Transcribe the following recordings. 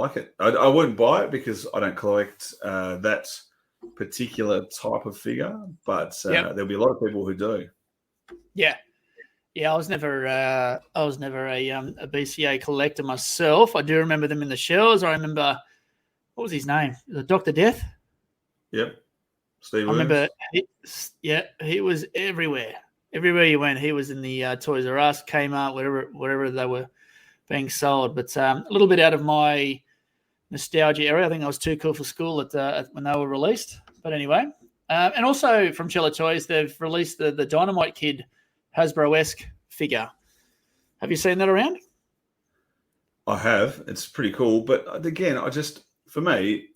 like it. I wouldn't buy it because I don't collect that particular type of figure, but there'll be a lot of people who do. Yeah. Yeah, I was never a BCA collector myself. I do remember them in the shells. I remember, what was his name? Dr. Death? Yep. Steve Williams. I remember, he was everywhere. Everywhere you went, he was in the Toys R Us, Kmart, wherever they were being sold. But a little bit out of my nostalgia area. I think I was too cool for school when they were released. But anyway, and also from Chiller Toys, they've released the Dynamite Kid Hasbro-esque figure. Have you seen that around? I have. It's pretty cool. But again, for me,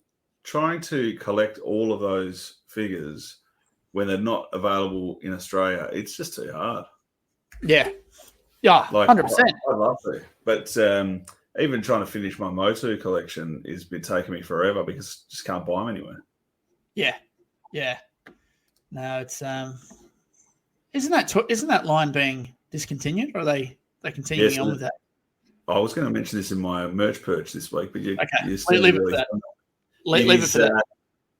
trying to collect all of those figures when they're not available in Australia, it's just too hard. Yeah. Yeah, 100%. I'd love to. But even trying to finish my Motu collection has been taking me forever because I just can't buy them anywhere. Yeah. Yeah. No, it's isn't that line being discontinued, or are they continuing on with that? I was going to mention this in my merch perch this week, but you leave it for that. Leave it for that.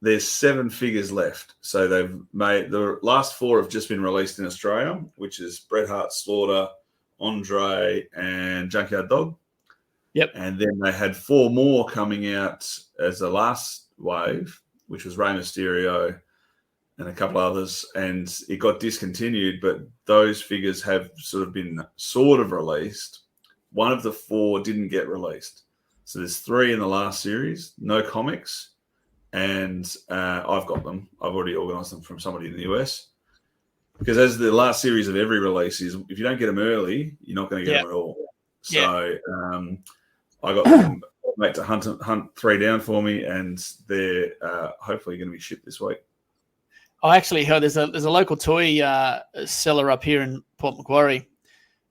There's 7 figures left. So they've made the last 4 have just been released in Australia, which is Bret Hart, Slaughter, Andre, and Junkyard Dog. Yep. And then they had 4 more coming out as the last wave, which was Rey Mysterio and a couple others, and it got discontinued, but those figures have sort of been released. One of the 4 didn't get released. So there's 3 in the last series, no comics, and I've got them. I've already organised them from somebody in the US. Because as the last series of every release is, if you don't get them early, you're not going to get them at all. So I got them mate to hunt 3 down for me, and they're hopefully going to be shipped this week. I actually heard there's a local toy seller up here in Port Macquarie,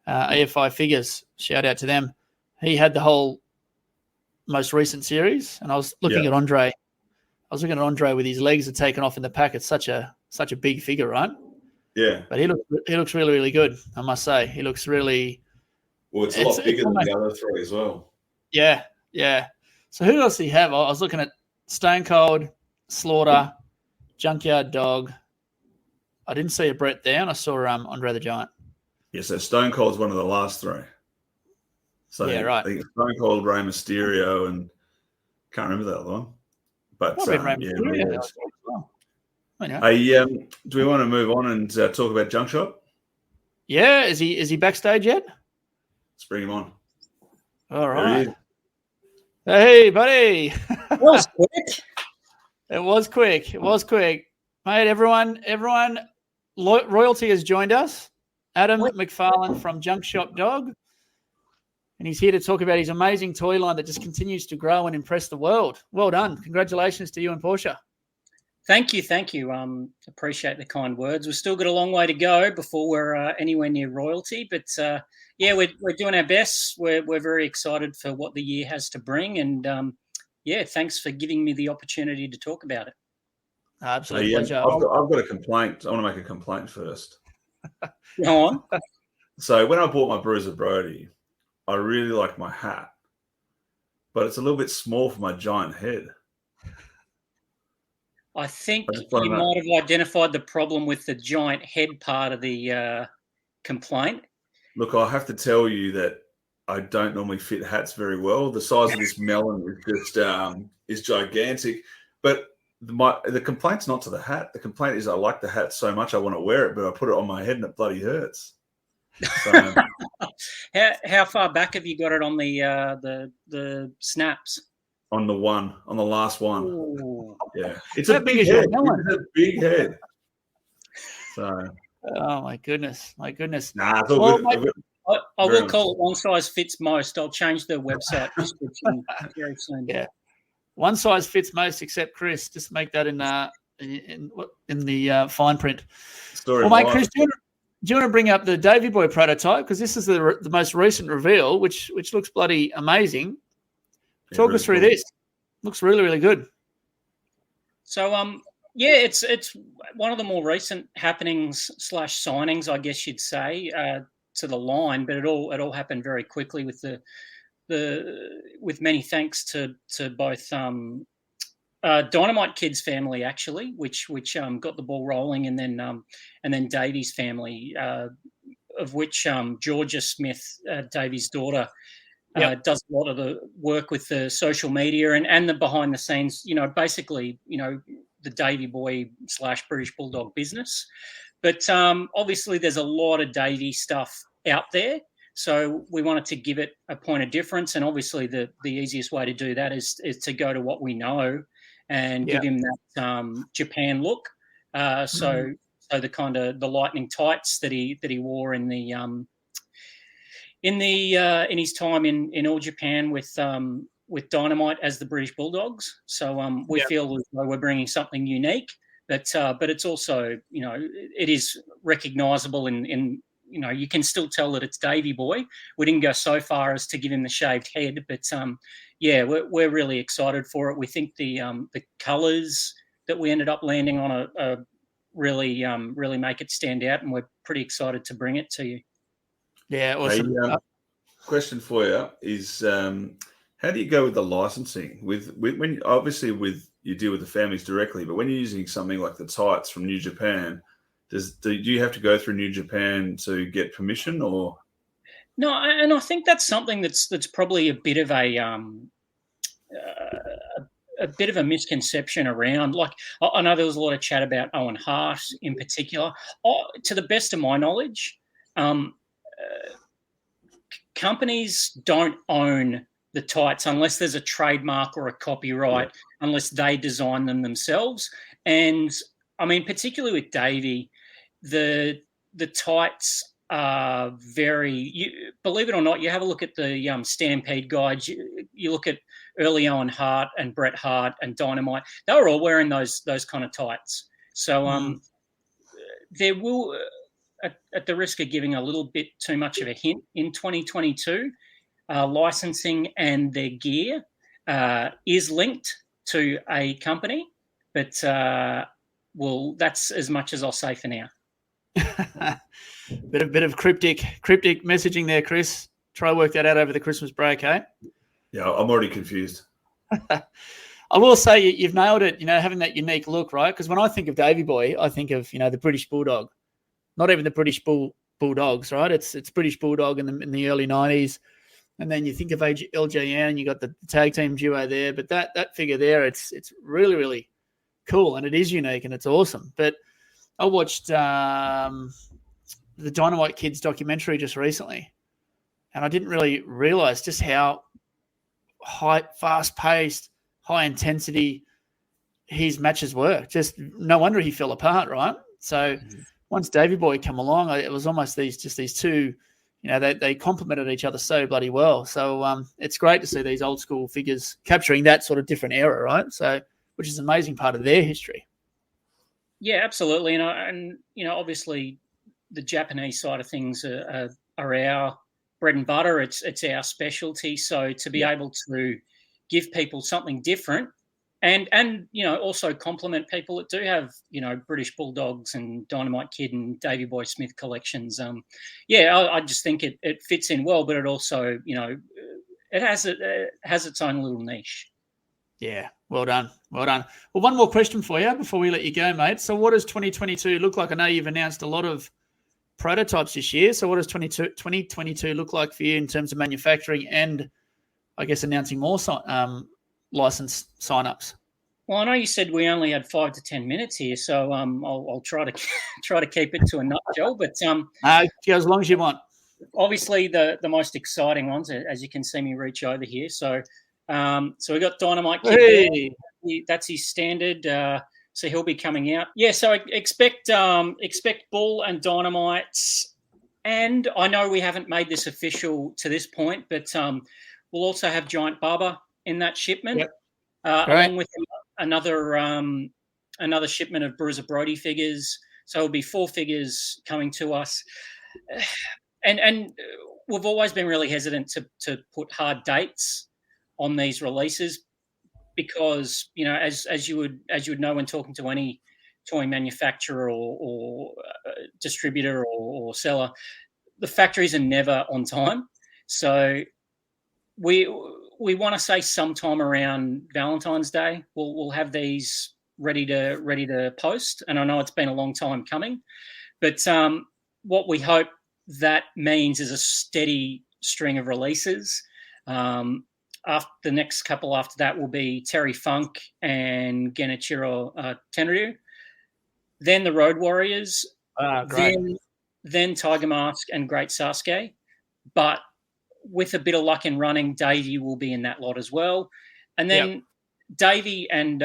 AFI Figures. Shout out to them. He had the whole most recent series, and I was looking at Andre. I was looking at Andre with his legs are taken off in the pack. It's such a big figure, right? Yeah, but he looks really, really good. I must say, he looks really. Well, it's a lot bigger than the other 3 as well. Yeah, yeah. So who else do you have? I was looking at Stone Cold, Slaughter, Junkyard Dog. I didn't see a Bret there, and I saw Andre the Giant. Yeah, so Stone Cold's one of the last 3. So yeah, right. I think Stone Cold, Rey Mysterio, and can't remember the other one. But do we want to move on and talk about Junk Shop? Yeah, is he backstage yet? Let's bring him on. All right. Hey, buddy. It was quick. It was quick. Mate, everyone, royalty has joined us. Adam McFarlane from Junk Shop Dog. And he's here to talk about his amazing toy line that just continues to grow and impress the world. Well done. Congratulations to you and Portia. Thank you. Appreciate the kind words. We've still got a long way to go before we're anywhere near royalty, but we're doing our best. We're very excited for what the year has to bring, and thanks for giving me the opportunity to talk about it. Absolutely. Pleasure. I've got a complaint. I want to make a complaint first. Go on. So when I bought my Bruiser Brody, I really like my hat, but it's a little bit small for my giant head. I think you might have identified the problem with the giant head part of the complaint. Look, I have to tell you that I don't normally fit hats very well. The size of this melon is gigantic. But the complaint's not to the hat. The complaint is I like the hat so much I want to wear it, but I put it on my head and it bloody hurts. So, how far back have you got it on the snaps? On the last one. Ooh. Yeah, it's a big head. It's a big head. So. Oh my goodness! Nah, it's all good. Mate, I will call it one size fits most. I'll change the website description very soon. Yeah, one size fits most except Chris. Just make that in the fine print. Mate, Chris, do you want to bring up the Davey Boy prototype, because this is the most recent reveal, which looks bloody amazing. Talk us through this. Looks really, really good. So, it's one of the more recent happenings / signings, I guess you'd say, to the line. But it all happened very quickly with the with many thanks to both Dynamite Kid's family, actually, which got the ball rolling, and then Davey's family, of which Georgia Smith, Davey's daughter, does a lot of the work with the social media and the behind the scenes, basically, the Davey Boy / British Bulldog business. But obviously there's a lot of Davey stuff out there. So we wanted to give it a point of difference. And obviously the easiest way to do that is to go to what we know and give him that Japan look. So the kind of the lightning tights that he wore in the in his time in All Japan with Dynamite as the British Bulldogs. So we feel as though we're bringing something unique, but it's also, it is recognisable in you can still tell that it's Davey Boy. We didn't go so far as to give him the shaved head, but we're really excited for it. We think the colours that we ended up landing on are really make it stand out, and we're pretty excited to bring it to you. Yeah, awesome. Hey, question for you is, how do you go with the licensing? When obviously you deal with the families directly, but when you're using something like the tights from New Japan, do you have to go through New Japan to get permission, or? No, and I think that's something that's probably a bit of a misconception around. Like, I know there was a lot of chat about Owen Hart in particular. To the best of my knowledge, companies don't own the tights unless there's a trademark or a copyright, unless they design them themselves. And I mean, particularly with Davey, the tights are believe it or not, you have a look at the Stampede guides, you look at early Owen Hart and Bret Hart and Dynamite, they were all wearing those kind of tights. So there will, at the risk of giving a little bit too much of a hint, in 2022, licensing and their gear is linked to a company, but that's as much as I'll say for now. bit of cryptic messaging there, Chris. Try work that out over the Christmas break, eh? Yeah, I'm already confused. I will say you've nailed it, having that unique look, right? Because when I think of Davey Boy, I think of, the British Bulldog. Not even the British Bulldogs, right? It's British Bulldog in the early 90s. And then you think of LJN, you got the tag team duo there. But that figure there, it's really, really cool. And it is unique and it's awesome. But I watched the Dynamite Kids documentary just recently. And I didn't really realize just how fast-paced, high intensity his matches were. Just no wonder he fell apart, right? So once Davey Boy come along, it was almost these two, they complemented each other so bloody well. So it's great to see these old school figures capturing that sort of different era, right? So, which is an amazing part of their history. Yeah, absolutely. And obviously the Japanese side of things are our bread and butter. It's our specialty. So to be able to give people something different and also complement people that do have, British Bulldogs and Dynamite Kid and Davey Boy Smith collections. I just think it fits in well, but it also, it has its own little niche. Yeah, well done. Well, one more question for you before we let you go, mate. So what does 2022 look like? I know you've announced a lot of prototypes this year. So what does 2022 look like for you in terms of manufacturing and, I guess, announcing more license signups? Well, I know you said we only had 5 to 10 minutes here, so I'll try to keep it to a nutshell. But go as long as you want. Obviously, the most exciting ones, as you can see me reach over here. So we got Dynamite Kid. Hey. That's his standard. So he'll be coming out. Yeah. So expect Bull and Dynamite, and I know we haven't made this official to this point, but we'll also have Giant Baba in that shipment, along with another shipment of Bruiser Brody figures. So it'll be 4 figures coming to us, and we've always been really hesitant to put hard dates on these releases because as you would know when talking to any toy manufacturer or distributor or seller, the factories are never on time. So we want to say sometime around Valentine's Day. We'll have these ready to post, and I know it's been a long time coming, but what we hope that means is a steady string of releases. After the next couple after that will be Terry Funk and Genichiro Tenryu, then the Road Warriors, then Tiger Mask and Great Sasuke, but with a bit of luck in running, Davey will be in that lot as well. And then Davey and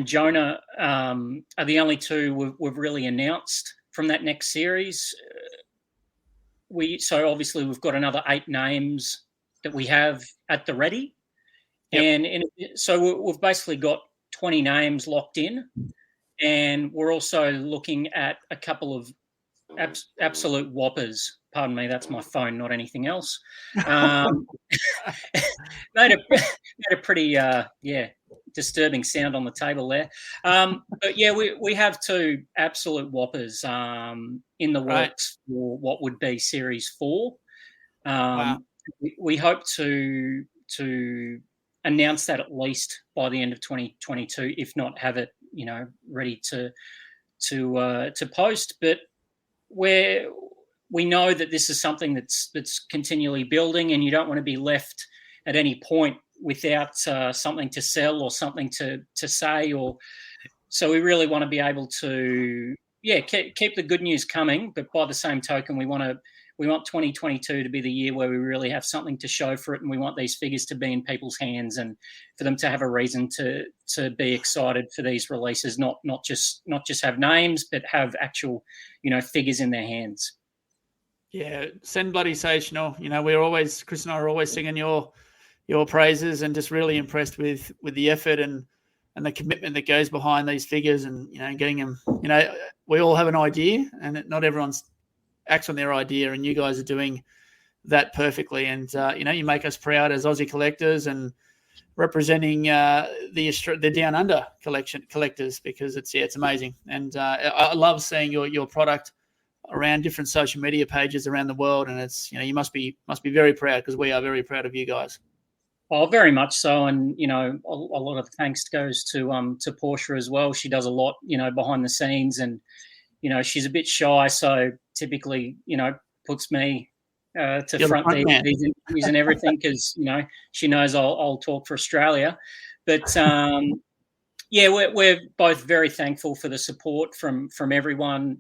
Jonah are the only two we've really announced from that next series. So obviously we've got another 8 names that we have at the ready. And so we've basically got 20 names locked in. And we're also looking at a couple of absolute whoppers. Pardon me, that's my phone, not anything else. Made a pretty disturbing sound on the table there. But yeah, we have 2 absolute whoppers in the works for what would be Series 4. We hope to announce that at least by the end of 2022, if not have it, ready to post. But we know that this is something that's continually building, and you don't want to be left at any point without something to sell or something to say. So we really want to be able to keep the good news coming, but by the same token, we want 2022 to be the year where we really have something to show for it, and we want these figures to be in people's hands and for them to have a reason to be excited for these releases, not just have names, but have actual figures in their hands. Yeah, send bloody sensational. Chris and I are always singing your praises, and just really impressed with the effort and the commitment that goes behind these figures, and getting them. We all have an idea, and not everyone acts on their idea, and you guys are doing that perfectly. And you make us proud as Aussie collectors and representing the Down Under collectors, because it's amazing. And I love seeing your product around different social media pages around the world, and it's you must be very proud, because we are very proud of you guys. Oh, very much so. And a lot of thanks goes to Portia as well. She does a lot behind the scenes, and she's a bit shy, so typically puts me to front these interviews and everything, because she knows I'll talk for Australia. But we're both very thankful for the support from everyone.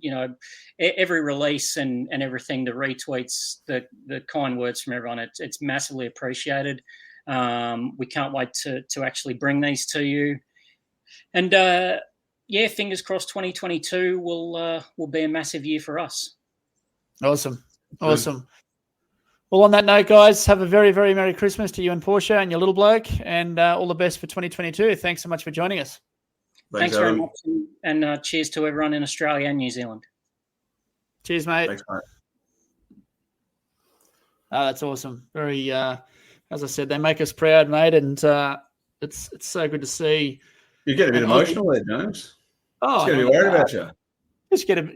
Every release and everything, the retweets, the kind words from everyone. It's massively appreciated. We can't wait to actually bring these to you. And fingers crossed, 2022 will be a massive year for us. Awesome. Well, on that note, guys, have a very, very Merry Christmas to you and Portia and your little bloke, and all the best for 2022. Thanks so much for joining us. Thanks very much, and cheers to everyone in Australia and New Zealand. Cheers, mate. Thanks, mate. Oh, that's awesome. Very, as I said, they make us proud, mate, and it's so good to see. You get a bit emotional there, James. Oh, it's going to be worried about you.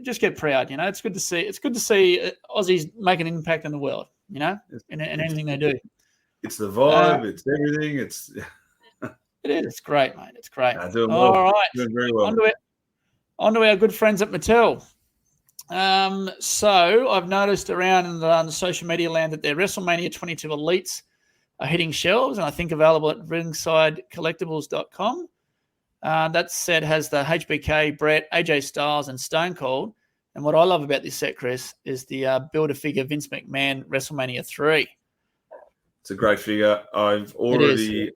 Just get proud. It's good to see. It's good to see Aussies make an impact in the world. In anything they do. It's the vibe. It's everything. It is. It's great, mate. It's great. Doing well. All right. Doing very well. On to our good friends at Mattel. So I've noticed around in the social media land that their WrestleMania 22 Elites are hitting shelves, and I think available at ringsidecollectibles.com. That set has the HBK, Brett, AJ Styles, and Stone Cold. And what I love about this set, Chris, is the Build-A-Figure Vince McMahon WrestleMania 3. It's a great figure. I've already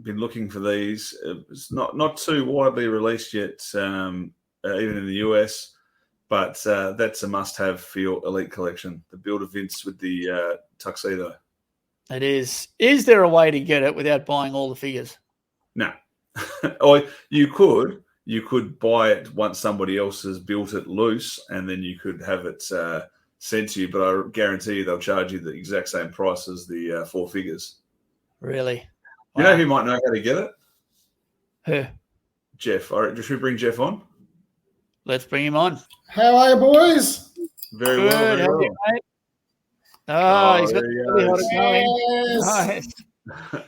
been looking for these. It's not too widely released yet, even in the US, but that's a must-have for your Elite collection, the Build-A-Vince with the tuxedo. It is. Is there a way to get it without buying all the figures? No. Or you could buy it once somebody else has built it loose, and then you could have it sent to you. But I guarantee you they'll charge you the exact same price as the 4 figures. Really? Wow. You know who might know how to get it? Who? Jeff. All right, should we bring Jeff on? Let's bring him on. How are you, boys? Very well. Very well. You, mate? Oh, he's got there he really hot goes. it going. Nice.